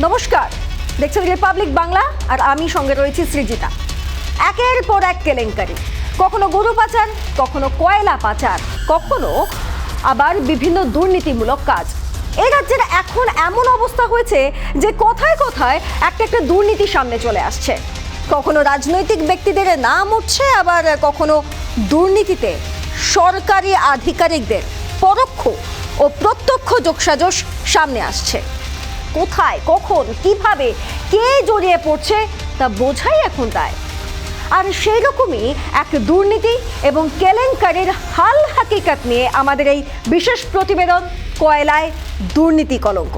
নমস্কার, দেখছেন রিপাবলিক বাংলা আর আমি সঙ্গে রয়েছি সৃজিতা। একের পর এক কেলেঙ্কারি, কখনো গরু পাচার, কখনো কয়লা পাচার, কখনো আবার বিভিন্ন দুর্নীতিমূলক কাজ। এই রাজ্যের এখন এমন অবস্থা হয়েছে যে কথায় কথায় একটা দুর্নীতি সামনে চলে আসছে। কখনো রাজনৈতিক ব্যক্তিদের নাম উঠছে, আবার কখনো দুর্নীতিতে সরকারি আধিকারিকদের পরোক্ষ ও প্রত্যক্ষ যোগসাজশ সামনে আসছে। কোথায়, কখন, কিভাবে, কে জড়িয়ে পড়ছে তা বোঝাই এখন দায়। আর সেই রকমই এক দুর্নীতি এবং কেলেঙ্কারির হাল হাকিকত নিয়ে আমাদের এই বিশেষ প্রতিবেদন, কয়লায় দুর্নীতি কলঙ্ক।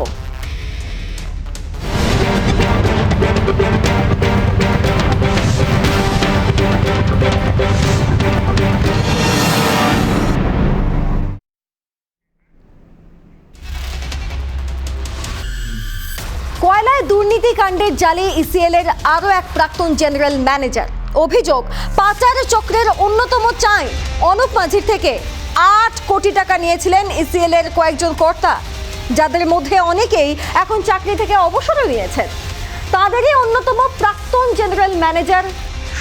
কয়লায় দুর্নীতি কাণ্ডের জালে ইসিএল এর আরও এক প্রাক্তন জেনারেল ম্যানেজার। অভিযোগ, পাচার চক্রের অন্যতম চাই অনুপ মাঝির থেকে 8 কোটি টাকা নিয়েছিলেন ইসিএল এর কয়েকজন কর্তা, যাদের মধ্যে অনেকেই এখন চাকরি থেকে অবসরও নিয়েছেন। তাদেরই অন্যতম প্রাক্তন জেনারেল ম্যানেজার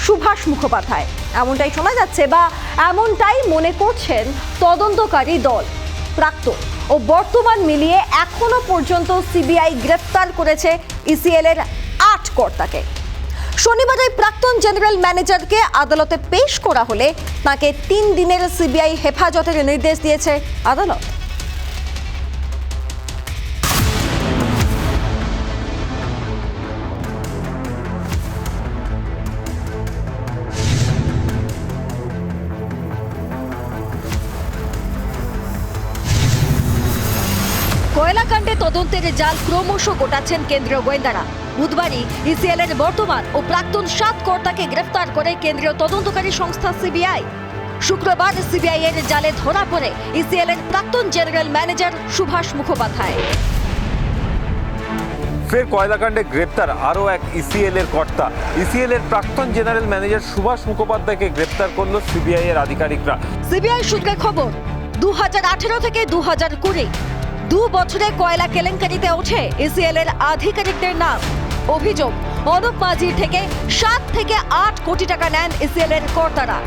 সুভাষ মুখোপাধ্যায়। এমনটাই শোনা যাচ্ছে বা এমনটাই মনে করছেন তদন্তকারী দল। প্রাক্তন ও বর্তমান মিলিয়ে এখনো পর্যন্ত সিবিআই গ্রেফতার করেছে ইসিএল এর 8 কর্তাকে। শনিবার ওই প্রাক্তন জেনারেল ম্যানেজারকে আদালতে পেশ করা হলে তাকে 3 দিনের সিবিআই হেফাজতের নির্দেশ দিয়েছে আদালত। কয়লাকাণ্ডে তদন্তের জাল ক্রমশ গোটাচ্ছেন কেন্দ্রীয় গোয়েন্দারা। বুধবারই ইসিএল এর বর্তমান ও প্রাক্তন 7 কর্তাকে গ্রেফতার করে কেন্দ্রীয় তদন্তকারী সংস্থা সিবিআই। শুক্রবার সিবিআই এর জালে ধরা পড়ে ইসিএল এর প্রাক্তন জেনারেল ম্যানেজার সুভাষ মুখোপাধ্যায়। ফের কয়লাকাণ্ডে গ্রেপ্তার আরও এক ইসিএল এর কর্তা। ইসিএল এর প্রাক্তন জেনারেল ম্যানেজার সুভাষ মুখোপাধ্যায়কে গ্রেপ্তার করল সিবিআই এর আধিকারিকরা। সিবিআই সূত্রে খবর, 2018 থেকে 2020 2 বছরে কয়লা কেলেঙ্কারিতে ওঠে ইসিএল এর আধিকারিকদের নাম। অভিযোগ, অনুপ মাঝির থেকে 7 থেকে 8 কোটি টাকা নেন ইসিএল এর কর্তারা।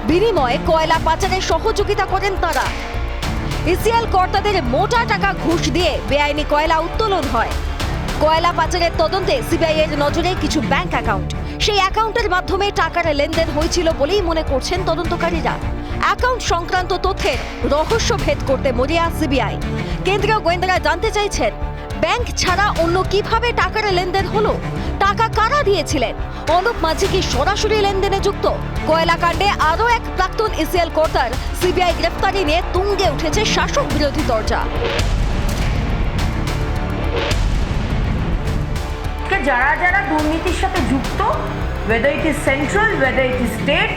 বিনিময়ে কয়লা পাচারে সহযোগিতা করেন তারা। ইসিএল কর্তাদের মোটা টাকা ঘুষ দিয়ে বেআইনি কয়লা উত্তোলন হয়। কয়লা পাচারের তদন্তে সিবিআই এর নজরে কিছু ব্যাংক অ্যাকাউন্ট, সেই অ্যাকাউন্টের মাধ্যমে টাকার লেনদেন হয়েছিল বলেই মনে করছেন তদন্তকারীরা। অ্যাকাউন্ট সংক্রান্ত তথ্যের রহস্য ভেদ করতে মরিয়া সিবিআই। কেন্দ্রীয় গোয়েন্দারা জানতে চাইছেন, ব্যাংক ছাড়া অন্য কিভাবে টাকার লেনদেন হলো, টাকা কারা দিয়েছিলেন, অনুপ মাঝি কি সরাসরি লেনদেনে যুক্ত? কয়লাকাণ্ডে আরও এক প্রাক্তন ইসিএল কর্তার সিবিআই গ্রেফতারি নিয়ে তুঙ্গে উঠেছে শাসক বিরোধী দরজা। যারা যারা দুর্নীতির সাথে যুক্ত, whether it is central, whether it is state,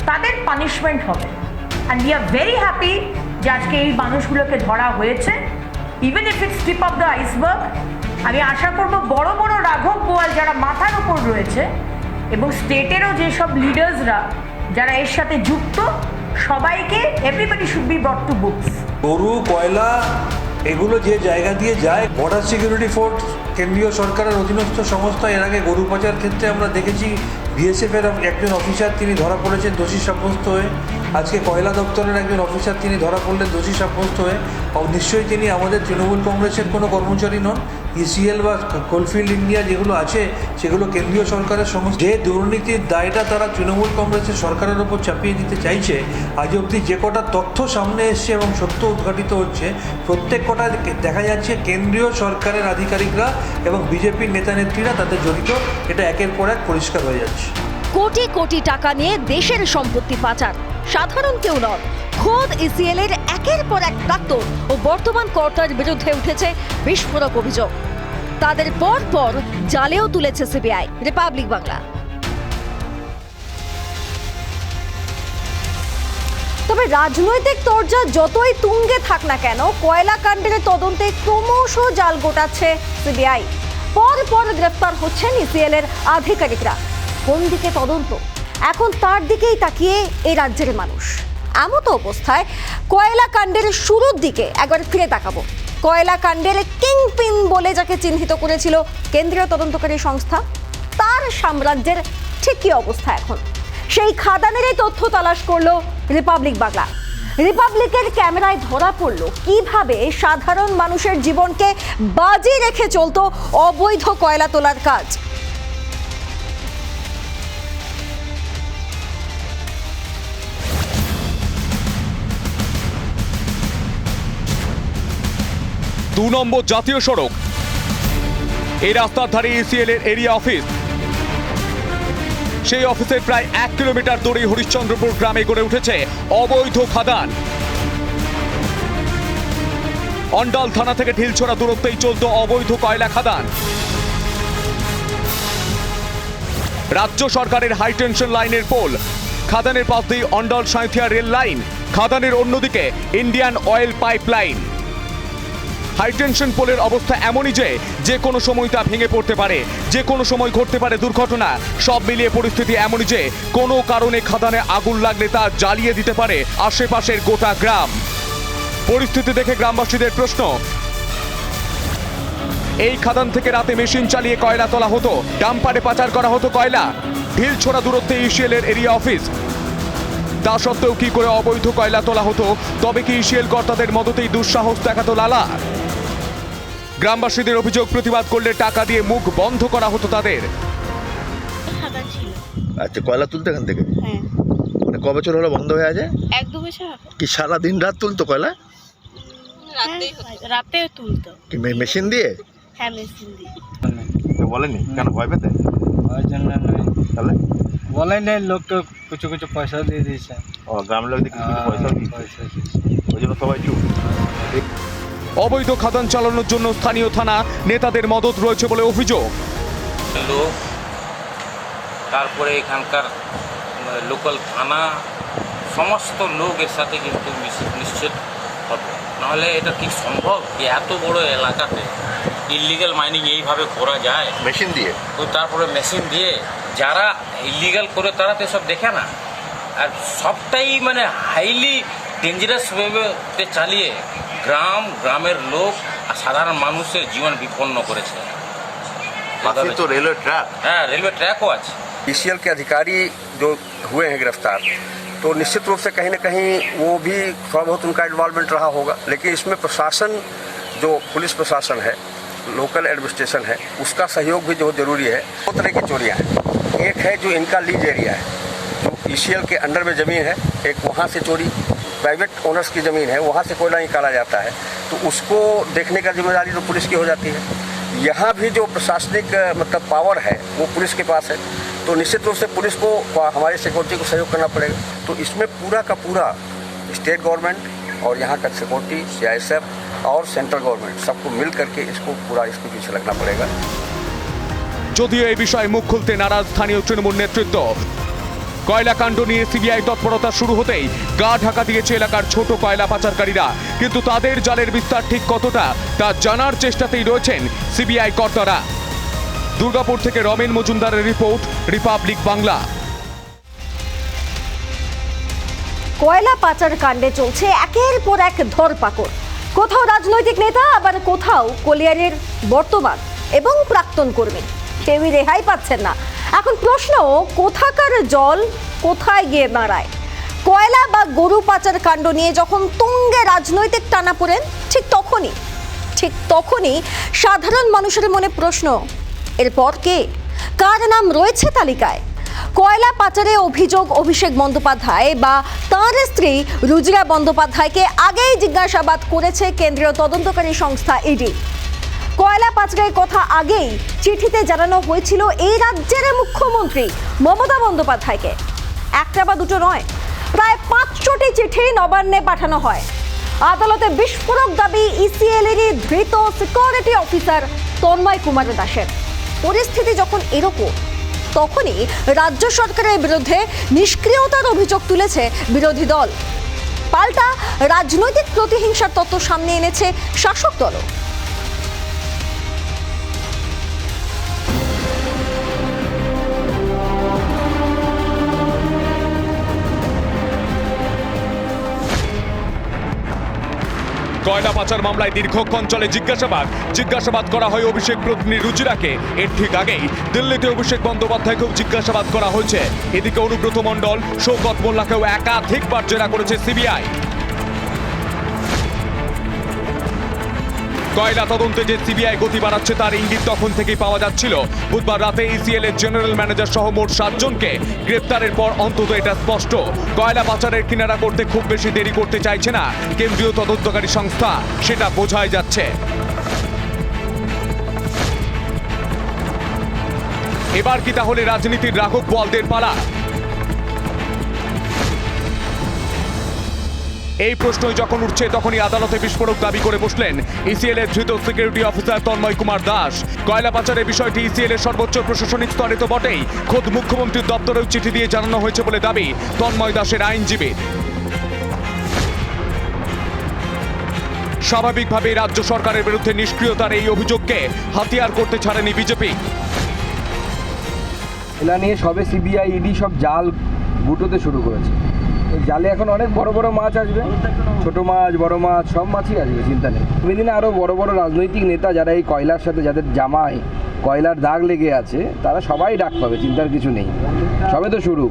তাদের পানিশমেন্ট হবে। And we are very happy যে আজকে এই মানুষগুলোকে ধরা হয়েছে। Even if it's tip of the iceberg, আমি আশা করব বড় বড় রাঘব বোয়াল যারা মাথার উপর রয়েছে এবং স্টেটেরও যেসব লিডার্সরা যারা এর সাথে যুক্ত, সবাইকে everybody should be ব্রট two books. গরু, কয়লা এগুলো যে জায়গা দিয়ে যায়, বর্ডার সিকিউরিটি ফোর্স কেন্দ্রীয় সরকারের অধীনস্থ সংস্থা। এর আগে গরু পাচার ক্ষেত্রে আমরা দেখেছি বিএসএফ এর একজন অফিসার তিনি ধরা পড়েছেন দোষী সাব্যস্ত হয়ে। আজকে কয়লা দপ্তরের একজন অফিসার তিনি ধরা পড়লেন দোষী সাব্যস্ত হয়ে। নিশ্চয়ই তিনি আমাদের তৃণমূল কংগ্রেসের কোনো কর্মচারী নন। ইসিএল বা কোলফিল্ড ইন্ডিয়া যেগুলো আছে সেগুলো কেন্দ্রীয় সরকারের সমস্ত। যে দুর্নীতির দায়টা তারা তৃণমূল কংগ্রেসের সরকারের ওপর চাপিয়ে দিতে চাইছে, আজ অবধি যে কটা তথ্য সামনে এসছে এবং সত্য উদ্ঘাটিত হচ্ছে, প্রত্যেক কটা দেখা যাচ্ছে কেন্দ্রীয় সরকারের আধিকারিকরা এবং বিজেপির নেতা নেত্রীরা তাদের জড়িত। এটা একের পর এক পরিষ্কার হয়ে যাচ্ছে। কোটি কোটি টাকা নিয়ে দেশের সম্পত্তি পাচার সাধারণ কেউ নয়, খোদ ইসিএল এর একের পর এক প্রাক্তন ও বর্তমান কর্তার বিরুদ্ধে উঠেছে বিস্ফোরক অভিযোগ। তাদের পর পর জালেও তুলেছে সিবিআই। রিপাবলিক বাংলা। তবে রাজনৈতিক তরজা যতই তুঙ্গে থাক না কেন, কয়লা কাণ্ডের তদন্তে ক্রমশ জাল গোটাচ্ছে সিবিআই। পর পর গ্রেফতার হচ্ছেন ইসিএল এর আধিকারিকরা। কোন দিকে তদন্ত, এখন তার দিকেই তাকিয়ে এই রাজ্যের মানুষ। এমতো অবস্থায় কয়লা কাণ্ডের শুরুর দিকে একবার ফিরে তাকাবো। কয়লা কাণ্ডের কিংপিন বলে যাকে চিহ্নিত করেছিল কেন্দ্রীয় তদন্তকারী সংস্থা, তার সাম্রাজ্যের ঠিক কি অবস্থা এখন? সেই খাদানেরই তথ্য তালাশ করলো রিপাবলিক বাংলা। রিপাবলিকের ক্যামেরায় ধরা পড়লো কিভাবে সাধারণ মানুষের জীবনকে বাজি রেখে চলতো অবৈধ কয়লা তোলার কাজ। দু নম্বর জাতীয় সড়ক, এই রাস্তার ধারে ইসিএল এর এরিয়া অফিস। সেই অফিসের প্রায় 1 কিলোমিটার দূরে হরিশ্চন্দ্রপুর গ্রামে গড়ে উঠেছে অবৈধ খাদান। অন্ডাল থানা থেকে ঢিলছড়া দূরত্বেই চলতো অবৈধ কয়লা খাদান। রাজ্য সরকারের হাই টেনশন লাইনের পোল, খাদানের পাশ দিয়ে অন্ডাল সাঁইথিয়া রেল লাইন, খাদানের অন্যদিকে Indian oil pipe line. High tension পোলের অবস্থা এমনই যে কোনো সময় তা ভেঙে পড়তে পারে, যে কোনো সময় ঘটতে পারে দুর্ঘটনা। সব মিলিয়ে পরিস্থিতি এমনই যে কোনো কারণে খাদানে আগুন লাগলে তা জ্বালিয়ে দিতে পারে আশেপাশের গোটা গ্রাম। পরিস্থিতি দেখে গ্রামবাসীদের প্রশ্ন, এই খাদান থেকে রাতে মেশিন চালিয়ে কয়লা তোলা হতো, ডাম্পারে পাচার করা হতো কয়লা। ঢিলছড়া দূরত্বে ইসিএল এর এরিয়া অফিস, তা সত্ত্বেও কি করে অবৈধ কয়লা তোলা হতো? তবে কি ইসিএল কর্তাদের মদতেই দুঃসাহস দেখাতো লালা? গ্রামবাসীদের অভিযোগ, প্রতিবাদ করলে টাকা দিয়ে মুখ বন্ধ করা হতো তাদের। আচ্ছা, কয়লা তুলতো এখান থেকে? হ্যাঁ। মানে ক বছর হলো বন্ধ হয়ে আছে? 1-2 বছর হবে। কি সারা দিন রাত তুলতো কয়লা? রাতে তুলতো। কি মেশিন দিয়ে? হ্যাঁ, মেশিন দিয়ে। বলেনি কেন, ভয় পেতে? ওই জন্য নয়, তাহলে বলে নেই, লোক তো কিছু কিছু পয়সা দিয়ে দিয়েছে। ও গ্রামের লোক কিছু পয়সা দিচ্ছে, পয়সা ওই জন্য সবাই চুপ। অবৈধ খাদান চালানোর জন্য স্থানীয় থানা নেতাদের মদত রয়েছে বলে অভিযোগ। লোক, তারপরে এখানকার লোকাল থানা, সমস্ত লোক এর সাথে কিন্তু নিশ্চিত হবে। নাহলে এটা কি সম্ভব যে এত বড় এলাকাতে ইললিগাল মাইনিং এইভাবে করা যায় মেশিন দিয়ে? তো তারপরে মেশিন দিয়ে যারা ইললিগাল করে তারা তো সব দেখে না, আর সবটাই মানে হাইলি ডেঞ্জারাস ওয়েতে চালিয়ে গ্রামের লোক আর সাধারণ মানুষের জীবন বিপন্ন করেছে। পাশে তো रेलवे ट्रैक। হ্যাঁ, রেলওয়ে ট্র্যাকও আছে। ईसीएल के अधिकारी जो हुए हैं गिरफ्तार, तो निश्चित रूप से कहीं न कहीं वो भी थोड़ा बहुत उनका इन्वॉल्वमेंट रहा होगा। लेकिन इसमें प्रशासन, जो पुलिस प्रशासन है, लोकल एडमिनिस्ट्रेशन है, उसका सहयोग भी जो जरूरी है। दो तरह की चोरियाँ हैं। एक है जो इनका लीज एरिया है, जो ईसीएल के अंडर में ज़मीन है, एक वहाँ से चोरी, प्राइवेट ओनर्स की ज़मीन है, वहाँ से कोयला निकाला जाता है, तो उसको देखने का जिम्मेदारी तो पुलिस की हो जाती है। यहाँ भी जो प्रशासनिक मतलब पावर है वो पुलिस के पास है, तो निश्चित रूप से पुलिस को हमारी सिक्योरिटी को सहयोग करना पड़ेगा। तो इसमें पूरा का पूरा स्टेट गवर्नमेंट और यहाँ का सिक्योरिटी, CISF और सेंट्रल गवर्नमेंट सबको मिल करके इसको पूरा इसके पीछे लगना पड़ेगा। যদিও এই বিষয়ে মুখ খুলতে নারাজ স্থানীয় তৃণমূল নেতৃত্ব। কয়লা কাণ্ড নিয়ে সিবিআই তৎপরতা শুরু হতেই গা ঢাকা দিয়েছে এলাকার ছোট কয়লা পাচারকারীরা, কিন্তু তাদের জালের বিস্তার ঠিক কতটা তা জানার চেষ্টাতেই রয়েছেন সিবিআই কর্তারা। দুর্গাপুর থেকে রমেন মজুমদারের রিপোর্ট, রিপাবলিক বাংলা। কয়লা পাচার কাণ্ডে চলছে একের পর এক ধরপাকড়। কোথাও রাজনৈতিক নেতা, আবার কোথাও কলিয়ারের বর্তমান এবং প্রাক্তন কর্মী, কেউই রেহাই পাচ্ছেন না। এখন প্রশ্ন, কোথাকার জল কোথায় গিয়ে দাঁড়ায়? কয়লা বা গরু পাচার কাণ্ড নিয়ে যখন তুঙ্গে রাজনৈতিক টানাপোড়েন, ঠিক তখনই সাধারণ মানুষের মনে প্রশ্ন, এরপর কে, কার নাম রয়েছে তালিকায়? কয়লা পাচারে অভিযোগ অভিষেক বন্দ্যোপাধ্যায় বা তাঁর স্ত্রী রুজিরা বন্দ্যোপাধ্যায়কে আগেই জিজ্ঞাসাবাদ করেছে কেন্দ্রীয় তদন্তকারী সংস্থা ইডি। কয়লা পাচারের কথা আগেই চিঠিতে জানানো হয়েছিল এই রাজ্যের মুখ্যমন্ত্রী মমতা বন্দ্যোপাধ্যায়কে। একটা বা দুটো নয়, প্রায় 500টি চিঠি নবান্নে পাঠানো হয়। আদালতে বিস্ফোরক দাবি ইসিএলেরই ধৃত সিকিউরিটি অফিসার তন্ময় কুমার দাসের। পরিস্থিতি যখন এরকম, তখনই রাজ্য সরকারের বিরুদ্ধে নিষ্ক্রিয়তার অভিযোগ তুলেছে বিরোধী দল। পাল্টা রাজনৈতিক প্রতিহিংসার তত্ত্ব সামনে এনেছে শাসক দলও। কয়লা পাচার মামলায় দীর্ঘক্ষণ চলে জিজ্ঞাসাবাদ করা হয় অভিষেক পত্নী রুচিরাকে। এর ঠিক আগেই দিল্লিতে অভিষেক বন্দ্যোপাধ্যায়কেও জিজ্ঞাসাবাদ করা হয়েছে। এদিকে অনুব্রত মণ্ডল, শওকত মোল্লাকেও একাধিকবার জেরা করেছে সিবিআই। কয়লা তদন্তে যে সিবিআই গতি বাড়াচ্ছে তার ইঙ্গিত তখন থেকেই পাওয়া যাচ্ছিল। বুধবার রাতে ইসিএল এর জেনারেল ম্যানেজার সহ মোট 7 জনকে গ্রেপ্তারের পর অন্তত এটা স্পষ্ট, কয়লা পাচারের কিনারা করতে খুব বেশি দেরি করতে চাইছে না কেন্দ্রীয় তদন্তকারী সংস্থা, সেটা বোঝাই যাচ্ছে। এবার কি তাহলে রাজনীতির রাঘব বোয়ালদের পালা? এই প্রশ্নই যখন উঠছে তখনই আদালতে বিস্ফোরক দাবি করে বসলেন ইসিএল এর ধৃত সিকিউরিটি অফিসার তন্ময় কুমার দাস। কয়লা পাচারের বিষয়টি ইসিএল এর সর্বোচ্চ প্রশাসনিক স্তরে তো বটেই, খোদ মুখ্যমন্ত্রীর দপ্তরেও চিঠি দিয়ে জানানো হয়েছে বলে দাবি তন্ময় দাসের আইনজীবীর। স্বাভাবিকভাবেই রাজ্য সরকারের বিরুদ্ধে নিষ্ক্রিয়তার এই অভিযোগকে হাতিয়ার করতে ছাড়েনি বিজেপি। এলা নিয়ে সবে সিবিআই ইডি সব জাল গুটোতে শুরু করেছে। জালে এখন অনেক বড় বড় মাছ আসবে, ছোট মাছ বড় মাছ সব মাছই আসবে, চিন্তা নেই। দিনে আরও বড় বড় রাজনৈতিক নেতা যারা এই কয়লার সাথে, যাদের জামায় কয়লার দাগ লেগে আছে, তারা সবাই ডাক পাবে, চিন্তার কিছু নেই, সবে তো শুরু।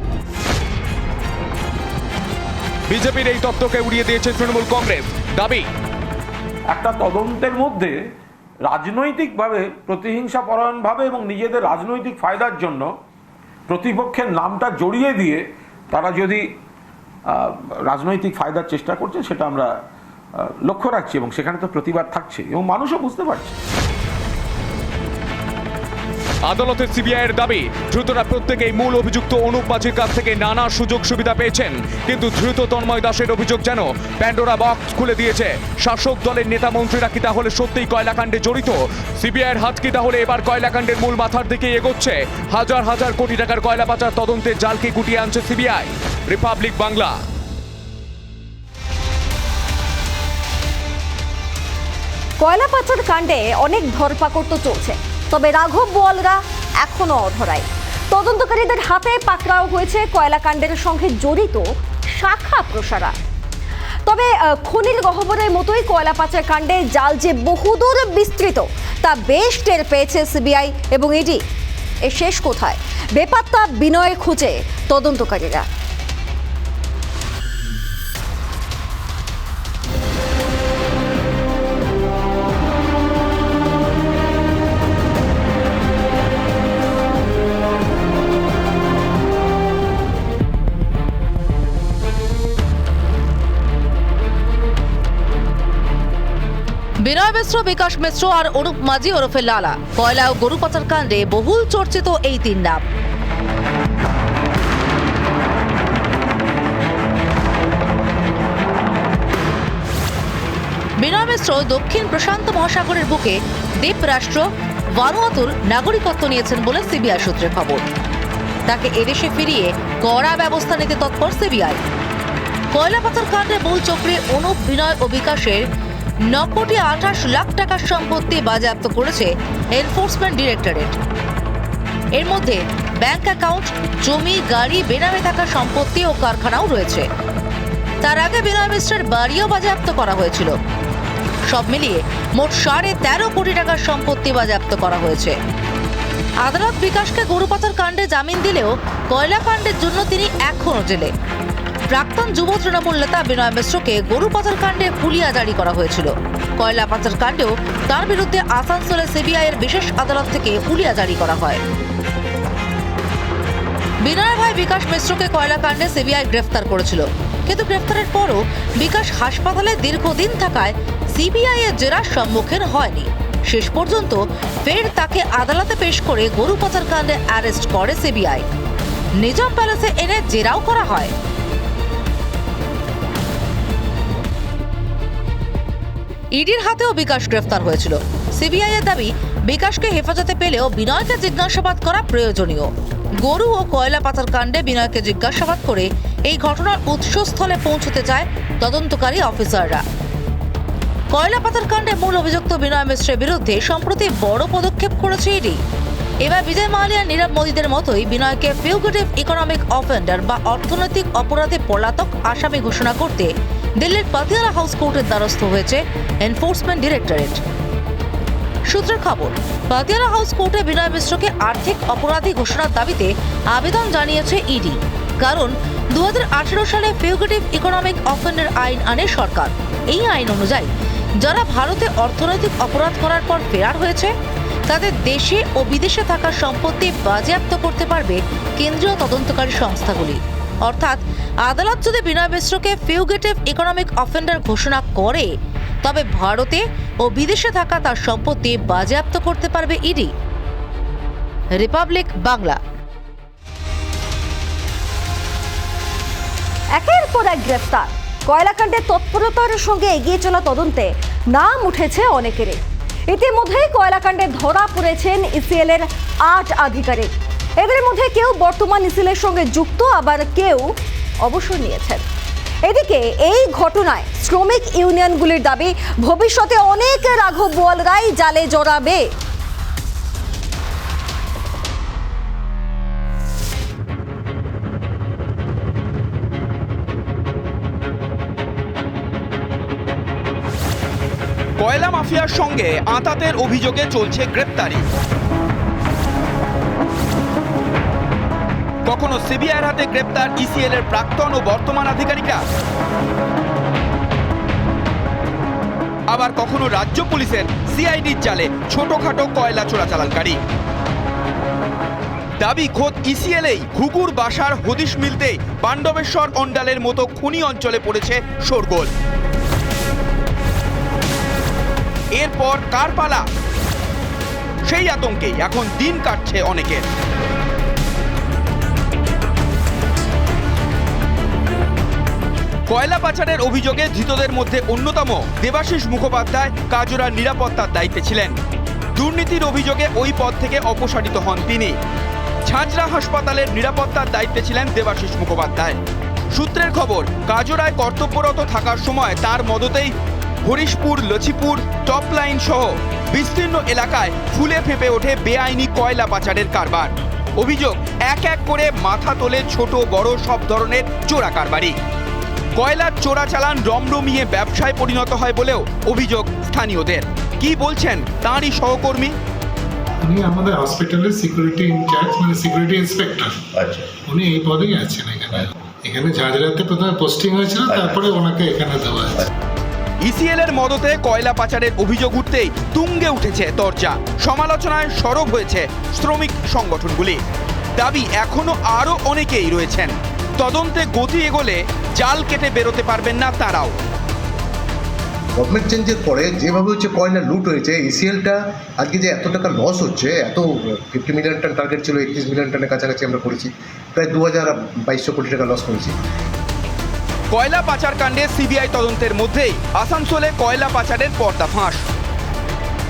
বিজেপির এই তত্ত্বকে উড়িয়ে দিয়েছে তৃণমূল কংগ্রেস। দাবি, একটা তদন্তের মধ্যে রাজনৈতিকভাবে প্রতিহিংসা পরায়ণভাবে এবং নিজেদের রাজনৈতিক ফায়দার জন্য প্রতিপক্ষের নামটা জড়িয়ে দিয়ে তারা যদি রাজনৈতিক ফায়দার চেষ্টা করছে, সেটা আমরা লক্ষ্য রাখছি এবং সেখানে তো প্রতিবাদ থাকছে এবং মানুষও বুঝতে পারছে। আদালতের সিবিআইয়ের দাবি, ধৃতরা প্রত্যেকেই মূল অভিযুক্ত অনুপ মাঝির কাছ থেকে নানা সুযোগ সুবিধা পেয়েছেন, কিন্তু ধৃত তন্ময় দাসের অভিযোগ যেন প্যান্ডোরা বক্স খুলে দিয়েছে। শাসক দলের নেতা মন্ত্রীরা কি তাহলে সত্যিই কয়লাকাণ্ডে জড়িত? সিবিআইয়ের হাত কি তাহলে এবার কয়লাকাণ্ডের মূল মাথার দিকে এগোচ্ছে? হাজার হাজার কোটি টাকার কয়লা পাচার তদন্তের জালকে গুটিয়ে আনছে সিবিআই। রিপাবলিক বাংলা। কয়লা পাচার কাণ্ডে অনেক ধরপাকড় তো চলছে, তবে রাঘব বোয়ালরা এখনো অধরাই। তদন্তকারীদের হাতে পাকড়াও হয়েছে কয়লা কাণ্ডের সঙ্গে জড়িত শাখা প্রশাখা। তবে খনির গহ্বরের মতোই কয়লা পাচার কাণ্ডে জাল যে বহুদূর বিস্তৃত তা বেশ টের পেয়েছে সিবিআই এবং ইডি। এর শেষ কোথায়? বেপাত্তা বিনয়ের খুঁজে তদন্তকারীরা। বিনয় মিশ্র, বিকাশ মিশ্র আর অনুপ মাঝি ওরফে লালা কয়লা ও গরু পাচার কাণ্ডে বহুল চর্চিত এই তিন নাম। বিনয় মিশ্র দক্ষিণ প্রশান্ত মহাসাগরের বুকে দ্বীপ রাষ্ট্র ভানুয়াতুর নাগরিকত্ব নিয়েছেন বলে সিবিআই সূত্রে খবর। তাকে এদেশে ফিরিয়ে কড়া ব্যবস্থা নিতে তৎপর সিবিআই। কয়লা পাচার কাণ্ডে মূল চক্রে অনুপ, বিনয় ও বিকাশের 9,28 লাখ টাকার সম্পত্তি বাজেয়াপ্ত করেছে এনফোর্সমেন্ট ডিরেক্টরেট। এর মধ্যে ব্যাংক অ্যাকাউন্ট, জমি, গাড়ি, বেনামে থাকা সম্পত্তি ও কারখানাও রয়েছে। তার আগে বিনয় মিশ্রের বাড়িও বাজেয়াপ্ত করা হয়েছিল। সব মিলিয়ে মোট 13.5 কোটি টাকার সম্পত্তি বাজেয়াপ্ত করা হয়েছে। আদালত বিকাশকে গরু পাচার কাণ্ডে জামিন দিলেও কয়লা কাণ্ডের জন্য তিনি এখনো জেলে। প্রাক্তন যুব তৃণমূল নেতা বিনয় মিশ্রকে গরু পাচার কাণ্ডে হুলিয়া জারি করা হয়েছিল। কয়লা পাচার কাণ্ডেও তার বিরুদ্ধে আসানসোলে সিবিআই এর বিশেষ আদালত থেকে হুলিয়া জারি করা হয়। বিনয় ভাই বিকাশ মিশ্রকে কয়লা কাণ্ডে সিবিআই গ্রেফতার করেছিল, কিন্তু গ্রেফতারের পরও বিকাশ হাসপাতালে দীর্ঘদিন থাকায় সিবিআই এর জেরার সম্মুখীন হয়নি। শেষ পর্যন্ত ফের তাকে আদালতে পেশ করে গরু পাচার কাণ্ডে অ্যারেস্ট করে সিবিআই। নিজাম প্যালেসে এনে জেরাও করা হয়। ইডির হাতেও বিকাশ গ্রেফতার হয়েছিল। সিবিআই এর দাবি, বিকাশকে হেফাজতে পেলেও বিনয়কে জিজ্ঞাসাবাদ করা প্রয়োজনীয়। গরু ও কয়লা পাচার কাণ্ডে বিনয়কে জিজ্ঞাসাবাদ করে এই ঘটনার উৎসস্থলে পৌঁছতে চায় তদন্তকারী অফিসাররা। কয়লা পাচার কাণ্ডে মূল অভিযুক্ত বিনয় মিশ্রের বিরুদ্ধে সম্প্রতি বড় পদক্ষেপ করেছে ইডি। এবার বিজয় মালিয়া, নীরব মোদীদের মতোই বিনয়কে ফিউগেটিভ ইকোনমিক অফেন্ডার বা অর্থনৈতিক অপরাধে পলাতক আসামি ঘোষণা করতে দিল্লির পাতিয়ালা হাউস কোর্টের দ্বারস্থ হয়েছে এনফোর্সমেন্ট ডিরেক্টরেট। সূত্রের খবর, পাতিয়ালা হাউস কোর্টে বিনয় মিশ্রকে আর্থিক অপরাধী ঘোষণার দাবিতে আবেদন জানিয়েছে ইডি। কারণ 2018 সালে ফিউগেটিভ ইকোনমিক অফেন্ডার আইন আনে সরকার। এই আইন অনুযায়ী যারা ভারতে অর্থনৈতিক অপরাধ করার পর ফেরার হয়েছে তাদের দেশে ও বিদেশে থাকা সম্পত্তি বাজেয়াপ্ত করতে পারবে কেন্দ্রীয় তদন্তকারী সংস্থাগুলি। অর্থাৎ আদালত যদি বিনয় মিশ্রকে ফিউগেটিভ ইকোনমিক অফেন্ডার ঘোষণা করে তবে ভারতে ও বিদেশে থাকা তার সম্পত্তি বাজেয়াপ্ত করতে পারবে ইডি। রিপাবলিক বাংলা। একের পর এক গ্রেফতার, কয়লাকাণ্ডে তৎপরতার সঙ্গে এগিয়ে চলা তদন্তে নাম উঠেছে অনেকেরই। ইতিমধ্যেই কয়লাকাণ্ডে ধরা পড়েছেন ইসিএল এর 8 আধিকারিক। এদের মধ্যে কেউ বর্তমান ইসিএল এর সঙ্গে যুক্ত, আবার কেউ অবসর নিয়েছেন। এদিকে এই ঘটনায় শ্রমিক ইউনিয়নগুলির দাবি ভবিষ্যতে অনেক রাঘব বোয়ালরাই জালে জড়াবে। কয়লা মাফিয়ার সঙ্গে আঁতাতের অভিযোগে চলছে গ্রেপ্তারি। কখনো সিবিআইয়ের হাতে গ্রেপ্তার ইসিএল এর প্রাক্তন ও বর্তমান আধিকারিকরা, আবার কখনো রাজ্য পুলিশের সিআইডির জালে ছোটখাটো কয়লা চোরাচালানকারী। দাবি খোদ ইসিএলই ঘুঘুর বাসার হদিশ মিলতেই পাণ্ডবেশ্বর অন্ডালের মতো খুনি অঞ্চলে পড়েছে শোরগোল। এরপর কার পালা, সেই আতঙ্কেই এখন দিন কাটছে অনেকের। কয়লা পাচারের অভিযোগে ধৃতদের মধ্যে অন্যতম দেবাশিস মুখোপাধ্যায় কাজরার নিরাপত্তার দায়িত্বে ছিলেন। দুর্নীতির অভিযোগে ওই পদ থেকে অপসারিত হন তিনি। ঝাঁঝরা হাসপাতালের নিরাপত্তার দায়িত্বে ছিলেন দেবাশিস মুখোপাধ্যায়। সূত্রের খবর, কাজরায় কর্তব্যরত থাকার সময় তার মদতেই হরিশপুর, লছিপুর, টপ লাইন সহ বিস্তীর্ণ এলাকায় ফুলে ফেঁপে ওঠে বেআইনি কয়লা পাচারের কারবার। অভিযোগ, এক এক করে মাথা তোলে ছোট বড় সব ধরনের চোরা কারবারি। কয়লার চোরাচালান রমরমিয়ে ব্যবসায় পরিণত হয় বলেও অভিযোগ স্থানীয়দের। কি বলছেন তাঁরই সহকর্মী? উনি আমাদের হসপিটালের সিকিউরিটি ইনচার্জ, মানে সিকিউরিটি ইন্সপেক্টর। আচ্ছা, উনি এই পদেই আছেন এখানে ঝাঁঝরাতে প্রথমে পোস্টিং হয়েছিল, তারপরে ওনাকে এখানে দেওয়া হয়েছে। ইসিএল এর মদতে কয়লা পাচারের অভিযোগ উঠতেই তুঙ্গে উঠেছে তরজা। সমালোচনায় সরব হয়েছে শ্রমিক সংগঠনগুলি। দাবি এখনো আরো অনেকেই রয়েছেন। তদন্তে গতি এগোলে জাল কেটে বেরোতে পারবেন না তারাও। গভর্নমেন্ট চেঞ্জের পরে যেভাবে হচ্ছে কয়লা লুট হয়েছে, ইসিএলটা আজকে যে এত টাকা লস হচ্ছে, এত 50 মিলিয়ন টন টার্গেট ছিল, 31 মিলিয়ন টনের কাছাকাছি আমরা করেছি, প্রায় 2200 কোটি টাকা লস করেছি। কয়লা পাচার কাণ্ডে সিবিআই তদন্তের মধ্যেই আসানসোলে কয়লা পাচারের পর্দাফাঁস।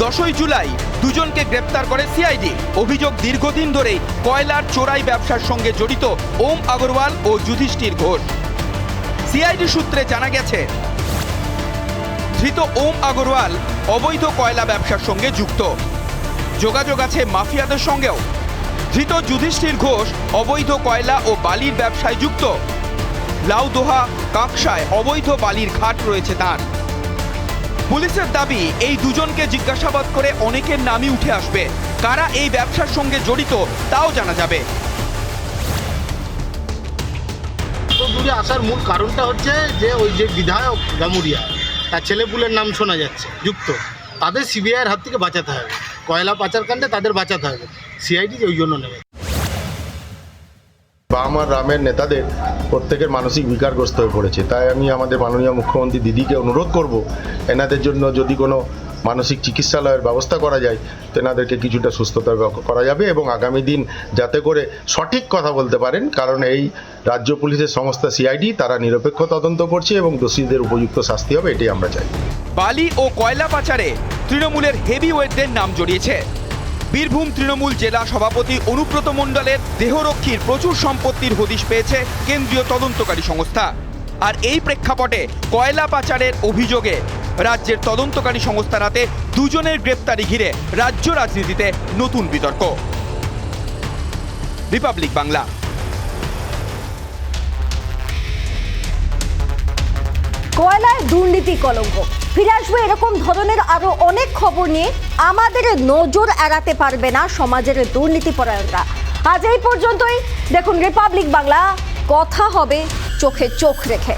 10ই জুলাই দুজনকে গ্রেপ্তার করে সিআইডি। অভিযোগ, দীর্ঘদিন ধরেই কয়লার চোরাই ব্যবসার সঙ্গে জড়িত ওম আগরওয়াল ও যুধিষ্ঠির ঘোষ। সিআইডি সূত্রে জানা গেছে, ধৃত ওম আগরওয়াল অবৈধ কয়লা ব্যবসার সঙ্গে যুক্ত। যোগাযোগ আছে মাফিয়াদের সঙ্গেও। ধৃত যুধিষ্ঠির ঘোষ অবৈধ কয়লা ও বালির ব্যবসায় যুক্ত। লাউদোহা, কাকসায় অবৈধ বালির ঘাট রয়েছে তার। পুলিশের দাবি, এই দুজনকে জিজ্ঞাসাবাদ করে অনেকের নামই উঠে আসবে। কারা এই ব্যবসার সঙ্গে জড়িত তাও জানা যাবে। দূরে আসার মূল কারণটা হচ্ছে যে ওই যে বিধায়ক গামুরিয়া, তার ছেলেপুলের নাম শোনা যাচ্ছে যুক্ত, তাদের সিবিআইয়ের হাত থেকে বাঁচাতে হবে। কয়লা পাচার কাণ্ডে তাদের বাঁচাতে হবে, সিআইডি ওই জন্য নেবে। আমার রামের নেতাদের প্রত্যেকের মানসিক বিকারগ্রস্ত হয়ে পড়েছে। তাই আমি আমাদের মাননীয় মুখ্যমন্ত্রী দিদিকে অনুরোধ করব, এনাদের জন্য যদি কোনো মানসিক চিকিৎসালয়ের ব্যবস্থা করা যায় তো এনাদেরকে কিছুটা সুস্থতা করা যাবে, এবং আগামী দিন যাতে করে সঠিক কথা বলতে পারেন। কারণ এই রাজ্য পুলিশের সমস্ত সিআইডি তারা নিরপেক্ষ তদন্ত করছে এবং দোষীদের উপযুক্ত শাস্তি হবে, এটাই আমরা চাই। বালি ও কয়লা পাচারে তৃণমূলের হেভিওয়েটদের নাম জড়িয়েছে। বীরভূম তৃণমূল জেলা সভাপতি অনুব্রত মণ্ডলের দেহরক্ষীর প্রচুর সম্পত্তির হদিশ পেয়েছে কেন্দ্রীয় তদন্তকারী সংস্থা। আর এই প্রেক্ষাপটে কয়লা পাচারের অভিযোগে রাজ্যের তদন্তকারী সংস্থার হাতে দুজনের গ্রেপ্তারি ঘিরে রাজ্য রাজনীতিতে নতুন বিতর্ক। রিপাবলিক বাংলা। কয়লায় দুর্নীতি কলঙ্ক। ফিরে আসবে এরকম ধরনের আরো অনেক খবর নিয়ে। আমাদের নজর এড়াতে পারবে না সমাজের দুর্নীতিপরায়ণরা। আজ এই পর্যন্তই। দেখুন রিপাবলিক বাংলা, কথা হবে চোখে চোখ রেখে।